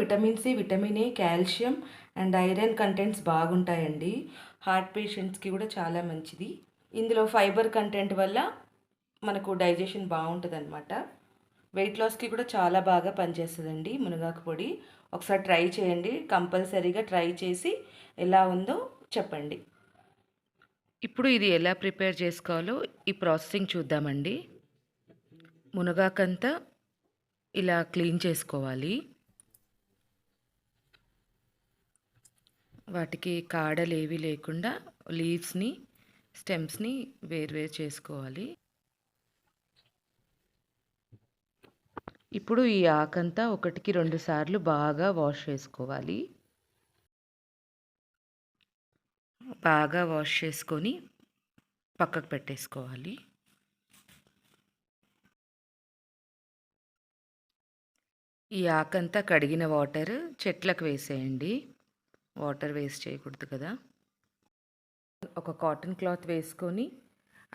Vitamin C, vitamin A, calcium and iron contents బాగుంటాయండి. Heart పేషెంట్స్కి కూడా చాలా మంచిది. ఇందులో ఫైబర్ కంటెంట్ వల్ల మనకు డైజెషన్ బాగుంటుందన్నమాట. వెయిట్ లాస్కి కూడా చాలా బాగా పనిచేస్తుందండి మునగాకు పొడి. ఒకసారి ట్రై చేయండి, కంపల్సరీగా ట్రై చేసి ఎలా ఉందో చెప్పండి. ఇప్పుడు ఇది ఎలా ప్రిపేర్ చేసుకోవాలో ఈ ప్రాసెసింగ్ చూద్దామండి. మునగాకంతా ఇలా క్లీన్ చేసుకోవాలి. వాటికి కాడలు ఏవి లేకుండా లీవ్స్ని, స్టెమ్స్ని వేరు చేసుకోవాలి. ఇప్పుడు ఈ ఆకంతా 1-2 సార్లు బాగా వాష్ చేసుకోవాలి. బాగా వాష్ చేసుకొని పక్కకు పెట్టేసుకోవాలి. ఈ ఆకంతా కడిగిన వాటర్ చెట్లకు వేసేయండి. వాటర్ వేస్ట్ చేయకూడదు కదా. ఒక కాటన్ క్లాత్ వేసుకొని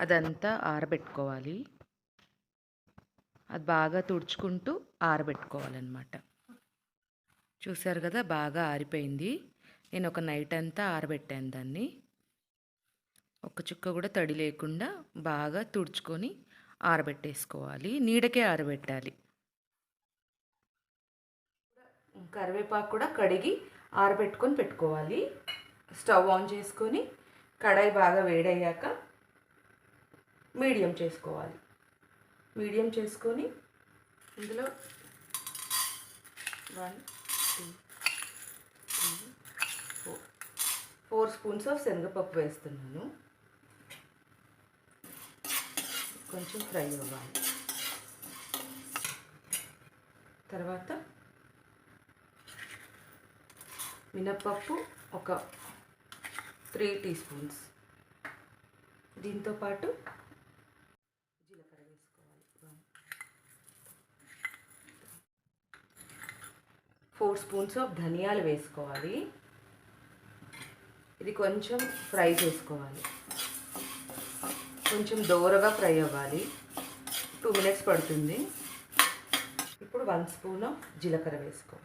అదంతా ఆరబెట్టుకోవాలి. అది బాగా తుడుచుకుంటూ ఆరబెట్టుకోవాలన్నమాట. చూసారు కదా, బాగా ఆరిపోయింది. నేను ఒక నైట్ అంతా ఆరబెట్టాను దాన్ని. ఒక చుక్క కూడా తడి లేకుండా బాగా తుడుచుకొని ఆరబెట్టేసుకోవాలి. నీడకే ఆరబెట్టాలి. కరివేపాకు కూడా కడిగి ఆరబెట్టుకొని పెట్టుకోవాలి. స్టవ్ ఆన్ చేసుకొని కడాయి బాగా వేడయ్యాక మీడియం చేసుకోవాలి. మీడియం చేసుకొని ఇందులో 4 స్పూన్స్ ఆఫ్ శనగపప్పు వేస్తున్నాను. కొంచెం ఫ్రై అవ్వాలి. తర్వాత మినప్పప్పు ఒక 3 టీ స్పూన్స్. దీంతోపాటు జీలకర్ర వేసుకోవాలి. 4 స్పూన్స్ ఆఫ్ ధనియాలు వేసుకోవాలి. ఇది కొంచెం ఫ్రై చేసుకోవాలి. కొంచెం దోరగా ఫ్రై అవ్వాలి. 2 మినిట్స్ పడుతుంది. ఇప్పుడు 1 స్పూన్ ఆఫ్ జీలకర్ర వేసుకోవాలి.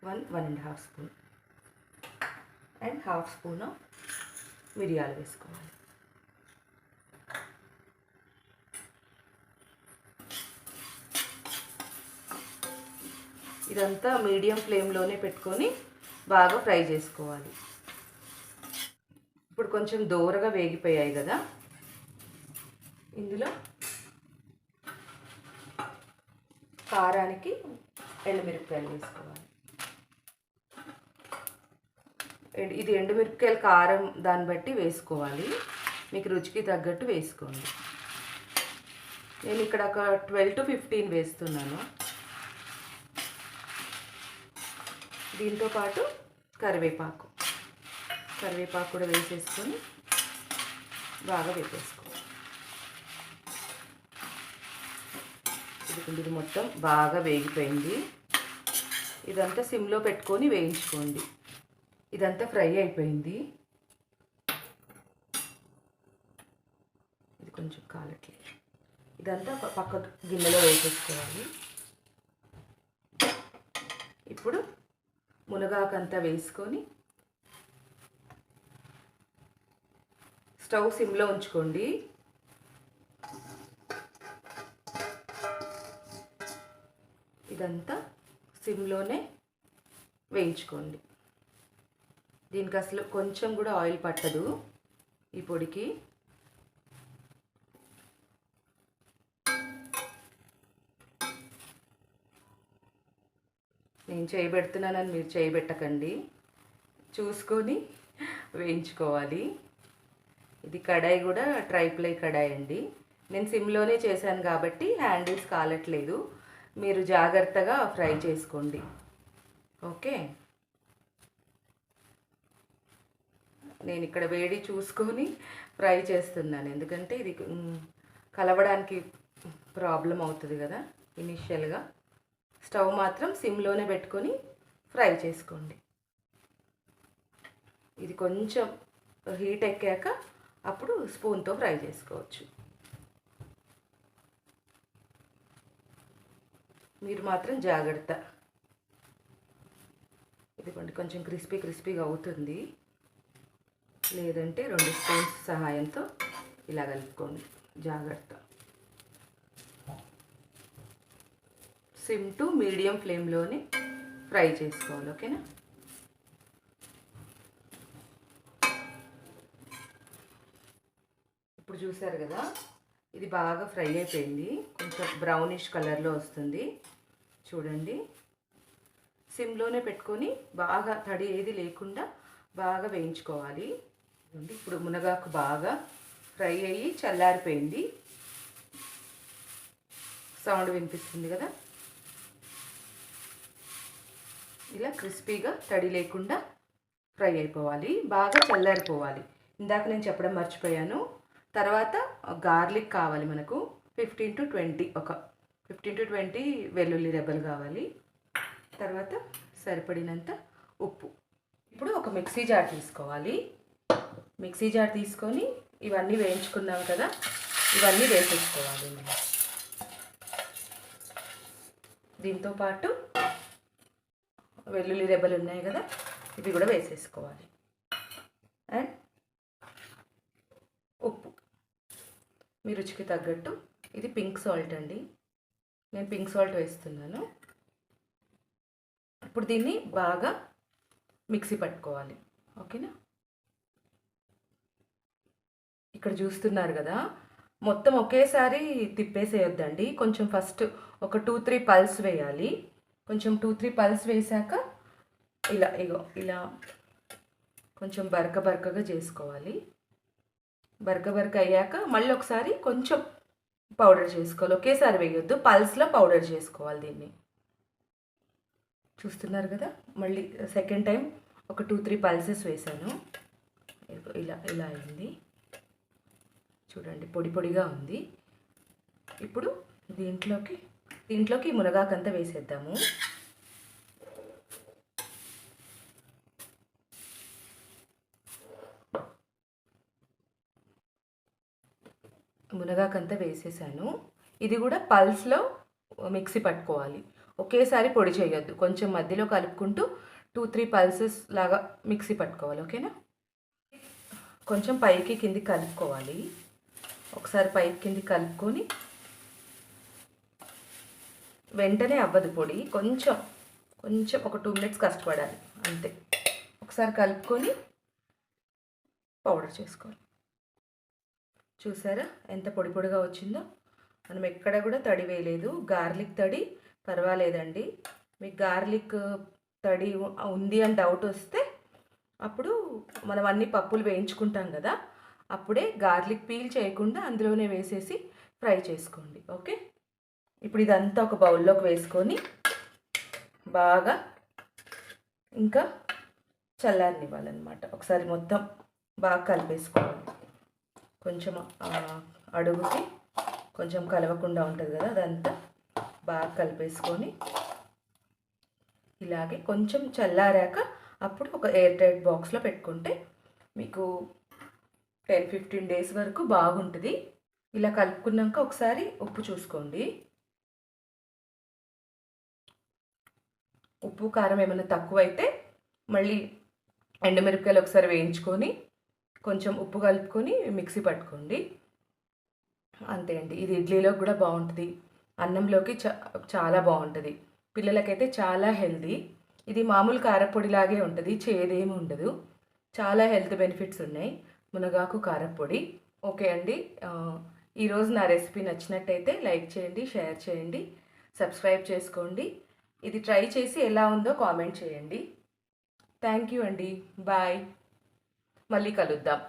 1.5 స్పూన్ అండ్ 1/2 స్పూన్ ఆఫ్ మిరియాలు వేసుకోవాలి. ఇదంతా మీడియం ఫ్లేమ్లోనే పెట్టుకొని బాగా ఫ్రై చేసుకోవాలి. ఇప్పుడు కొంచెం దోరగా వేగిపోయాయి కదా, ఇందులో కారానికి ఎండుమిరపకాయలు వేసుకోవాలి. ఇది ఎండుమిరపకాయల కారం దాన్ని బట్టి వేసుకోవాలి. మీకు రుచికి తగ్గట్టు వేసుకోండి. నేను ఇక్కడ ఒక 12 to 15 వేస్తున్నాను. దీంతోపాటు కరివేపాకు కూడా వేసేసుకొని బాగా వేపేసుకోవాలి. ఇది మొత్తం బాగా వేగిపోయింది. ఇదంతా సిమ్లో పెట్టుకొని వేయించుకోండి. ఇదంతా ఫ్రై అయిపోయింది. ఇది కొంచెం కాలట్లేదు. ఇదంతా పక్క గిన్నెలో వేసేసుకోవాలి. ఇప్పుడు మునగాకంతా వేసుకొని స్టవ్ సిమ్లో ఉంచుకోండి. ఇదంతా సిమ్లోనే వేయించుకోండి. దీనికి అసలు కొంచెం కూడా ఆయిల్ పట్టదు ఈ పొడికి. నేను చేయబెడుతున్నానని మీరు చేయబెట్టకండి, చూసుకొని వేయించుకోవాలి. ఇది కడాయి కూడా ట్రైప్లై కడాయి అండి. నేను సిమ్లోనే చేశాను కాబట్టి హ్యాండిల్స్ కాలట్లేదు. మీరు జాగ్రత్తగా ఫ్రై చేసుకోండి. ఓకే, నేను ఇక్కడ వేడి చూసుకొని ఫ్రై చేస్తున్నాను, ఎందుకంటే ఇది కలవడానికి ప్రాబ్లం అవుతుంది కదా. ఇనిషియల్గా స్టవ్ మాత్రం సిమ్లోనే పెట్టుకొని ఫ్రై చేసుకోండి. ఇది కొంచెం హీట్ ఎక్కాక అప్పుడు స్పూన్తో ఫ్రై చేసుకోవచ్చు. మీరు మాత్రం జాగ్రత్త. ఇదిగోండి కొంచెం క్రిస్పీగా అవుతుంది. లేదంటే 2 స్పూన్స్ సహాయంతో ఇలా కలుపుకోండి. జాగ్రత్త. సిమ్ టు మీడియం ఫ్లేమ్లోనే ఫ్రై చేసుకోవాలి. ఓకేనా? ఇప్పుడు చూసారు కదా, ఇది బాగా ఫ్రై అయిపోయింది. కొంచెం బ్రౌనిష్ కలర్లో వస్తుంది. చూడండి, సిమ్లోనే పెట్టుకొని బాగా తడి ఏది లేకుండా బాగా వేయించుకోవాలి. ఇప్పుడు మునగాకు బాగా ఫ్రై అయ్యి చల్లారిపోయింది. సౌండ్ వినిపిస్తుంది కదా, ఇలా క్రిస్పీగా తడి లేకుండా ఫ్రై అయిపోవాలి. బాగా చల్లారిపోవాలి. ఇందాక నేను చెప్పడం మర్చిపోయాను. తర్వాత గార్లిక్ కావాలి మనకు 15 to 20, ఒక 15 to 20 వెల్లుల్లి రెబ్బలు కావాలి. తర్వాత సరిపడినంత ఉప్పు. ఇప్పుడు ఒక మిక్సీ జార్ తీసుకోవాలి. మిక్సీ జార్ తీసుకొని ఇవన్నీ వేయించుకున్నాం కదా, ఇవన్నీ వేసేసుకోవాలి. దీంతో పాటు వెల్లుల్లి రెబ్బలు ఉన్నాయి కదా, ఇవి కూడా వేసేసుకోవాలి. అండ్ ఉప్పు మీ రుచికి తగ్గట్టు. ఇది పింక్ సాల్ట్ అండి, నేను పింక్ సాల్ట్ వేస్తున్నాను. ఇప్పుడు దీన్ని బాగా మిక్సీ పట్టుకోవాలి. ఓకేనా? ఇక్కడ చూస్తున్నారు కదా, మొత్తం ఒకేసారి తిప్పేసేయొద్దండి. కొంచెం ఫస్ట్ ఒక 2-3 పల్స్ వేయాలి. కొంచెం 2-3 పల్స్ వేసాక ఇలా కొంచెం బరకగా చేసుకోవాలి. బరక అయ్యాక మళ్ళీ ఒకసారి కొంచెం పౌడర్ చేసుకోవాలి. ఒకేసారి వేయొద్దు, పల్స్లో పౌడర్ చేసుకోవాలి దీన్ని. చూస్తున్నారు కదా, మళ్ళీ సెకండ్ టైం ఒక 2-3 పల్సెస్ వేసాను. ఇలా అయింది. చూడండి, పొడిగా ఉంది. ఇప్పుడు దీంట్లోకి మునగాకంతా వేసేద్దాము. మునగాకంతా వేసేసాను. ఇది కూడా పల్స్లో మిక్సీ పట్టుకోవాలి. ఒకేసారి పొడి చేయొద్దు, కొంచెం మధ్యలో కలుపుకుంటూ 2-3 పల్సెస్ లాగా మిక్సీ పట్టుకోవాలి. ఓకేనా? కొంచెం పైకి కింది కలుపుకోవాలి. ఒకసారి పైకి కింది కలుపుకొని, వెంటనే అవ్వదు పొడి, కొంచెం ఒక 2 minutes కష్టపడాలి అంతే. ఒకసారి కలుపుకొని పౌడర్ చేసుకోవాలి. చూసారా ఎంత పొడిగా వచ్చిందో? మనం ఎక్కడ కూడా తడి వేయలేదు. గార్లిక్ తడి పర్వాలేదండి. మీకు గార్లిక్ తడి ఉంది అని డౌట్ వస్తే అప్పుడు మనం అన్ని పప్పులు వేయించుకుంటాం కదా, అప్పుడే గార్లిక్ పీల్ చేయకుండా అందులోనే వేసేసి ఫ్రై చేసుకోండి. ఓకే? ఇప్పుడు ఇదంతా ఒక బౌల్లోకి వేసుకొని బాగా ఇంకా చల్లారనివ్వాలన్నమాట. ఒకసారి మొత్తం బాగా కలిపేసుకోవాలి. కొంచెం అడుగుకి కొంచెం కలవకుండా ఉంటుంది కదా, అదంతా బాగా కలిపేసుకొని ఇలాగే కొంచెం చల్లారాక అప్పుడు ఒక ఎయిర్ టైట్ బాక్స్లో పెట్టుకుంటే మీకు 10-15 days వరకు బాగుంటుంది. ఇలా కలుపుకున్నాక ఒకసారి ఉప్పు చూసుకోండి. ఉప్పు కారం ఏమైనా తక్కువైతే మళ్ళీ ఎండుమిరపకాయలు ఒకసారి వేయించుకొని కొంచెం ఉప్పు కలుపుకొని మిక్సీ పట్టుకోండి. అంతే అండి. ఇది ఇడ్లీలో కూడా బాగుంటుంది, అన్నంలోకి చాలా బాగుంటుంది. పిల్లలకైతే చాలా హెల్దీ. ఇది మామూలు కారపొడిలాగే ఉంటుంది, చేదేమి ఉండదు. చాలా హెల్త్ బెనిఫిట్స్ ఉన్నాయి మునగాకు కారపొడి. ఓకే అండి, ఈరోజు నా రెసిపీ నచ్చినట్టయితే లైక్ చేయండి, షేర్ చేయండి, సబ్స్క్రైబ్ చేసుకోండి. ఇది ట్రై చేసి ఎలా ఉందో కామెంట్ చేయండి. థ్యాంక్ యూ అండి. బాయ్. మళ్ళీ కలుద్దాం.